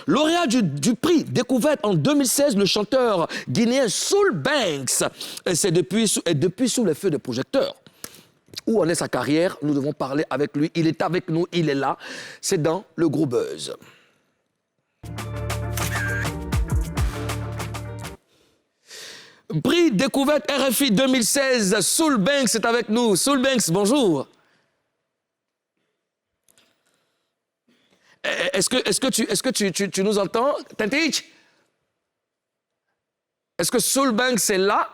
Lauréat du prix Découverte en 2016, le chanteur guinéen Soul Banks. C'est depuis sous les feux des projecteurs. Où en est sa carrière? Nous devons parler avec lui. Il est avec nous, il est là. C'est dans le Gros Buzz. Prix Découverte RFI 2016, Soul Banks est avec nous. Soul Banks, bonjour. Est-ce que tu nous entends? Tantich? Est-ce que Soul Banks est là?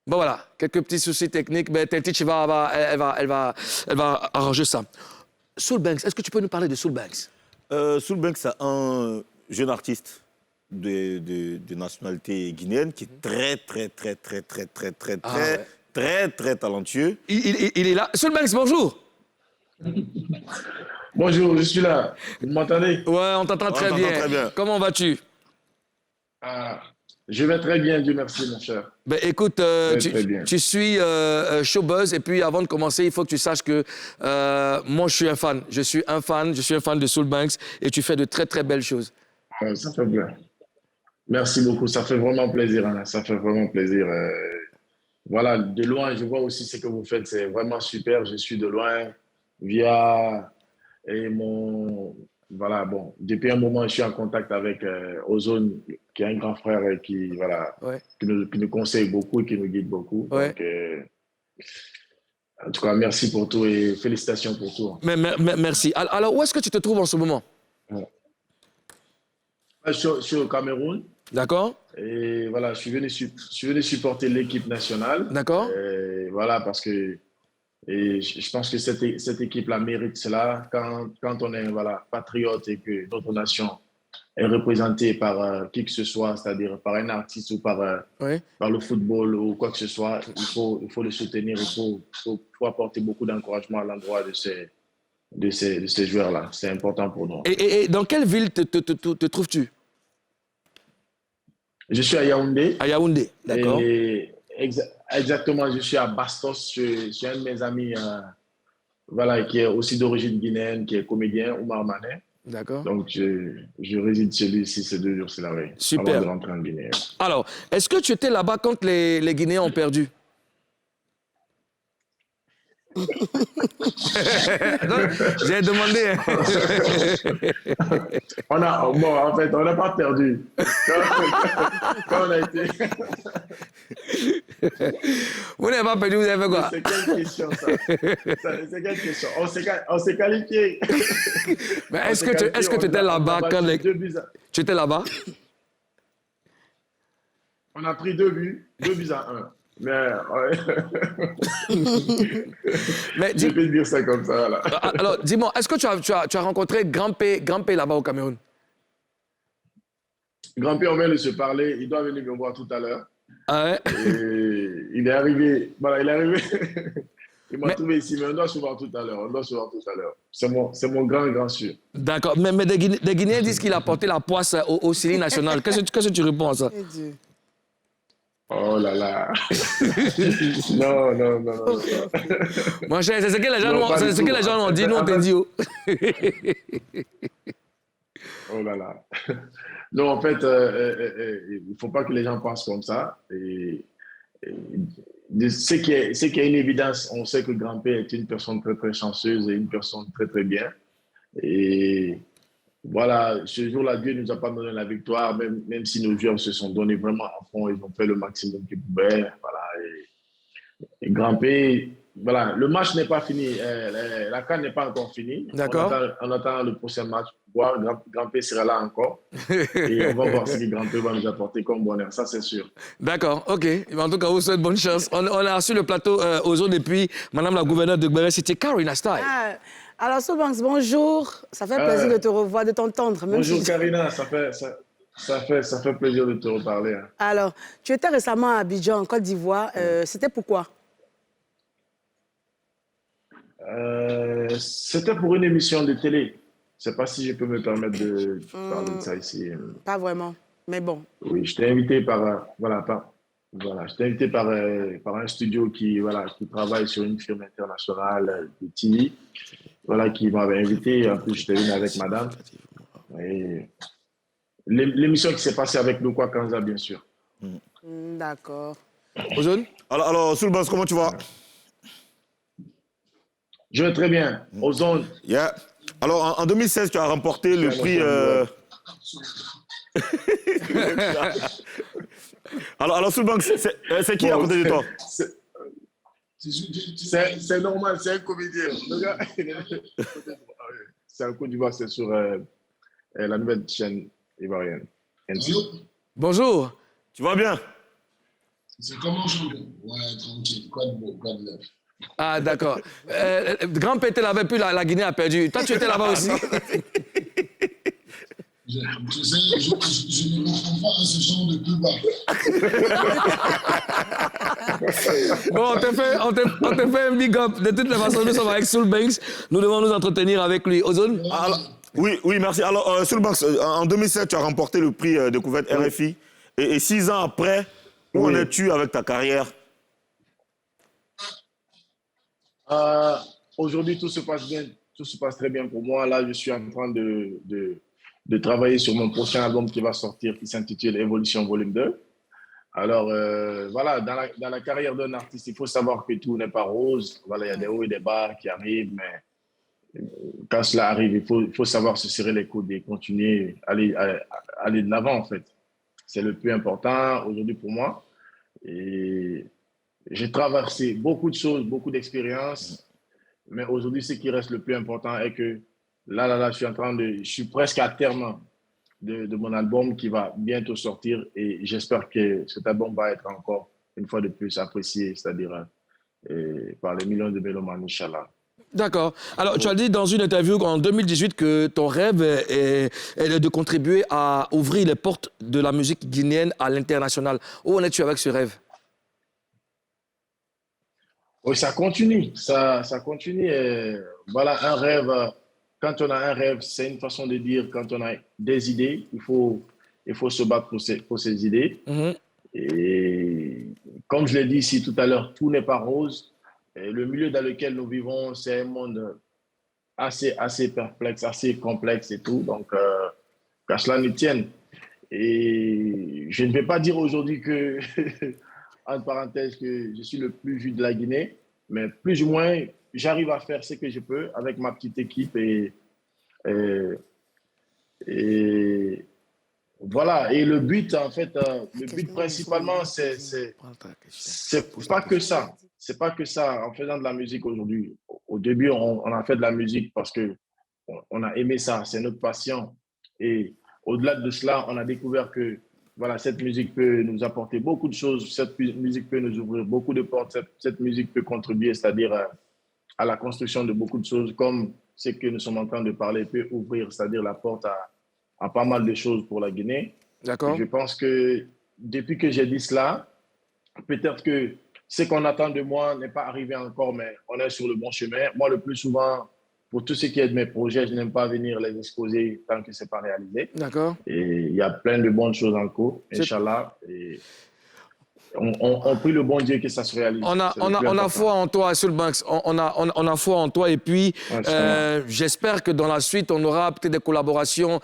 Bon voilà, quelques petits soucis techniques, mais Tantich elle va arranger ça. Soul Banks, est-ce que tu peux nous parler de Soul Banks? Soul Banks, c'est un jeune artiste de nationalité guinéenne qui est très talentueux. Il est là. Soul Banks, bonjour. Bonjour, je suis là. Vous m'entendez? Ouais, on t'entend très bien. Comment vas-tu? Je vais très bien, Dieu merci, mon cher. Ben, écoute, tu suis Showbuzz, et puis avant de commencer, il faut que tu saches que moi, je suis un fan. Je suis un fan de Soul Banks, et tu fais de très belles choses. Ça fait bien. Merci beaucoup, ça fait vraiment plaisir, Anna. Ça fait vraiment plaisir. Voilà, de loin, je vois aussi ce que vous faites, c'est vraiment super. Je suis de loin via voilà, bon, depuis un moment, je suis en contact avec Ozone, qui est un grand frère et qui, voilà, qui nous conseille beaucoup et qui nous guide beaucoup. Ouais. Donc, en tout cas, merci pour tout et félicitations pour tout. Merci. Alors, où est-ce que tu te trouves en ce moment? Je suis au Cameroun. D'accord. Et voilà, je suis venu supporter l'équipe nationale. D'accord. Voilà, parce que je pense que cette équipe-là mérite cela. Quand on est patriote et que notre nation est représentée par qui que ce soit, c'est-à-dire par un artiste ou par le football ou quoi que ce soit, il faut le soutenir, il faut apporter beaucoup d'encouragement à l'endroit de ces joueurs-là. C'est important pour nous. Et dans quelle ville te trouves-tu? Je suis à Yaoundé. À Yaoundé, d'accord. Exactement, je suis à Bastos. Je suis un de mes amis voilà, qui est aussi d'origine guinéenne, qui est comédien, Oumar Mané. D'accord. Donc, je réside chez lui ici ces 2 jours, c'est la veille. Super. Avant de rentrer en Guinée. Alors, est-ce que tu étais là-bas quand les Guinéens ont perdu? J'ai demandé. En fait, on n'a pas perdu. Quand on a été... Vous n'avez pas perdu, vous avez fait quoi? C'est quelle question, ça? C'est quelle question? On s'est qualifié. Mais est-ce que tu étais là-bas quand les... Tu étais là-bas? On a pris 2 buts à 1. Mais je peux dire ça comme ça. Là. Alors, dis-moi, est-ce que tu as rencontré Grand-P là-bas au Cameroun? Grand-P, on vient de se parler. Il doit venir me voir tout à l'heure. Ah ouais? Et il est arrivé. Voilà, il est arrivé. Il m'a trouvé ici, mais on doit se voir tout à l'heure. C'est mon grand sûr. D'accord. Mais des Guinéens disent qu'il a porté la poisse au Syrie national. Qu'est-ce que tu réponds à ça? Oh là là. Non. Moi, c'est ce que les gens ont dit, nous on t'a dit. Oh là là. Non, en fait, il ne faut pas que les gens pensent comme ça. Ce qui est une évidence, on sait que Grand-Père est une personne très chanceuse et une personne très bien. Et voilà, ce jour-là, Dieu ne nous a pas donné la victoire, même si nos joueurs se sont donnés vraiment à fond, ils ont fait le maximum qu'ils pouvaient. Voilà, et Grand-Père, voilà, le match n'est pas fini, la CAN n'est pas encore finie. D'accord. On attend le prochain match pour voir, Grand-Père sera là encore. Et on va voir ce que Grand-Père va nous apporter comme bonheur, ça c'est sûr. D'accord, ok. En tout cas, vous souhaite bonne chance. On a reçu le plateau aux autres depuis Madame la gouverneure de Gbéré, c'était Karina Style. Alors, Soul Banks, bonjour. Ça fait plaisir de te revoir, de t'entendre. Bonjour, Karina. Ça fait plaisir de te reparler. Hein. Alors, tu étais récemment à Abidjan, en Côte d'Ivoire. C'était pourquoi? C'était pour une émission de télé. Je ne sais pas si je peux me permettre de parler de ça ici. Pas vraiment, mais bon. Oui, je t'ai invité par un studio qui travaille sur une firme internationale de TV. voilà, qui m'avait invité. En plus, j'étais venu avec madame. Et l'émission qui s'est passée avec Lokwa Kanza, bien sûr. D'accord. Ozone? Alors Soulbanks, comment tu vas? Je vais très bien. Ozone. Yeah. Alors, en 2016, tu as remporté le prix... alors Soulbanks, c'est qui à côté de toi? C'est normal, c'est un comédien. Le gars, c'est un Côte d'Ivoire, c'est sur la nouvelle chaîne ivoirienne. Bonjour. Tu vas bien? C'est comment aujourd'hui? Ouais, tranquille. Quoi de beau, quoi de neuf? Ah, d'accord. Grand Pété l'avait pu, la Guinée a perdu. Toi, tu étais là-bas aussi. Tu sais, je ne comprends pas à ce genre de plus bas. Bon, on te fait un big up. De toutes les façons, nous sommes avec Soulbanks. Nous devons nous entretenir avec lui. Ozone? Oui, merci. Alors, Soulbanks, en 2007, tu as remporté le prix découverte RFI. Et 6 ans après, où en es-tu avec ta carrière? Aujourd'hui, tout se passe bien. Tout se passe très bien pour moi. Là, je suis en train de travailler sur mon prochain album qui va sortir, qui s'intitule Évolution Volume 2. Alors, voilà, dans la carrière d'un artiste, il faut savoir que tout n'est pas rose. Voilà, il y a des hauts et des bas qui arrivent, mais quand cela arrive, il faut savoir se serrer les coudes et continuer à aller de l'avant, en fait. C'est le plus important aujourd'hui pour moi. Et j'ai traversé beaucoup de choses, beaucoup d'expériences, mais aujourd'hui, ce qui reste le plus important est que là, je suis presque à terme de mon album qui va bientôt sortir et j'espère que cet album va être encore une fois de plus apprécié, c'est-à-dire par les millions de mélomanes, Inch'Allah. D'accord. Alors, tu as dit dans une interview en 2018 que ton rêve est de contribuer à ouvrir les portes de la musique guinéenne à l'international. Où en es-tu avec ce rêve? Oui, ça continue. Ça continue. Voilà, un rêve. Quand on a un rêve, c'est une façon de dire quand on a des idées, il faut se battre pour ces idées. Et comme je l'ai dit ici tout à l'heure, tout n'est pas rose. Et le milieu dans lequel nous vivons, c'est un monde assez perplexe, assez complexe et tout. Donc, qu'à cela nous tienne. Et je ne vais pas dire aujourd'hui que, entre parenthèses, que je suis le plus vu de la Guinée, mais plus ou moins, j'arrive à faire ce que je peux avec ma petite équipe et voilà. Et le but, en fait, le but principalement, c'est pas que ça. C'est pas que ça. En faisant de la musique aujourd'hui, au début, on a fait de la musique parce que on a aimé ça. C'est notre passion. Et au-delà de cela, on a découvert que voilà, cette musique peut nous apporter beaucoup de choses. Cette musique peut nous ouvrir beaucoup de portes. Cette musique peut contribuer, c'est-à-dire à la construction de beaucoup de choses, comme ce que nous sommes en train de parler peut ouvrir, c'est-à-dire la porte à pas mal de choses pour la Guinée. D'accord. Je pense que depuis que j'ai dit cela, peut-être que ce qu'on attend de moi n'est pas arrivé encore, mais on est sur le bon chemin. Moi, le plus souvent, pour tout ce qui est de mes projets, je n'aime pas venir les exposer tant que ce n'est pas réalisé. D'accord. Et il y a plein de bonnes choses en cours, Inch'Allah. Et on prie le bon Dieu que ça se réalise. On a foi en toi, Soulbanks. On a foi en toi. Et puis, j'espère que dans la suite, on aura peut-être des collaborations.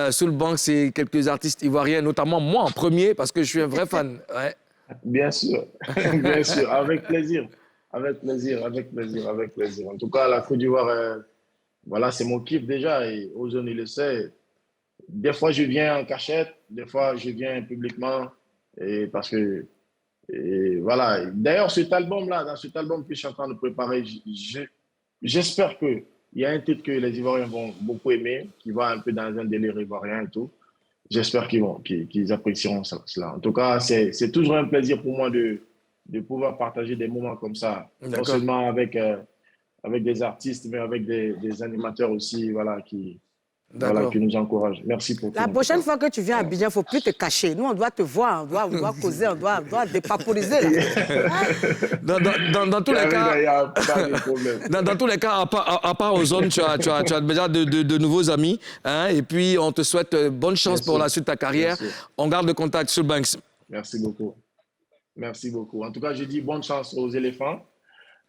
Soulbanks et quelques artistes ivoiriens, notamment moi en premier, parce que je suis un vrai fan. Ouais. Bien sûr, bien sûr, avec plaisir. Avec plaisir. En tout cas, la Côte d'Ivoire, voilà, c'est mon kiff déjà. Et Ozone, il le sait. Des fois, je viens en cachette. Des fois, je viens publiquement. Et parce que et voilà. D'ailleurs, dans cet album que je suis en train de préparer, j'espère qu'il y a un titre que les Ivoiriens vont beaucoup aimer, qui va un peu dans un délire ivoirien et tout. J'espère qu'ils apprécieront cela. En tout cas, c'est toujours un plaisir pour moi de pouvoir partager des moments comme ça, non seulement avec des artistes, mais avec des animateurs aussi, voilà, qui nous encouragent. Merci pour tout. La prochaine fois que tu viens à Abidjan, il ne faut plus te cacher. Nous, on doit te voir, on doit causer, on doit dépaporiser. Dans tous les cas, il n'y a pas de problème. Dans tous les cas, à part Ozone, tu as déjà de nouveaux amis. Hein, et puis, on te souhaite bonne chance pour la suite de ta carrière. On garde le contact sur Banks. Merci beaucoup. Merci beaucoup. En tout cas, je dis bonne chance aux éléphants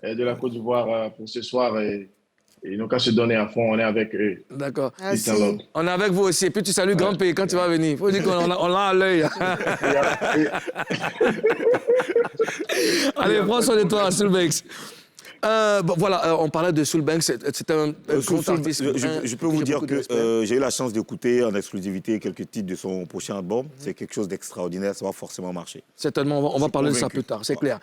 de la Côte d'Ivoire pour ce soir. Et ils n'ont qu'à se donner à fond, on est avec eux. D'accord. Merci. Peace and love. On est avec vous aussi. Et puis tu salues Grand Pays quand tu vas venir. Il faut dire qu'on l'a à l'œil. Allez, prends soin de toi, Soul Banks. Bon, voilà, on parlait de Soul Banks. C'est un grand artiste. Je peux vous dire que j'ai eu la chance d'écouter en exclusivité quelques titres de son prochain album. C'est quelque chose d'extraordinaire, ça va forcément marcher. Certainement, on va parler de ça convaincu. plus tard, c'est clair.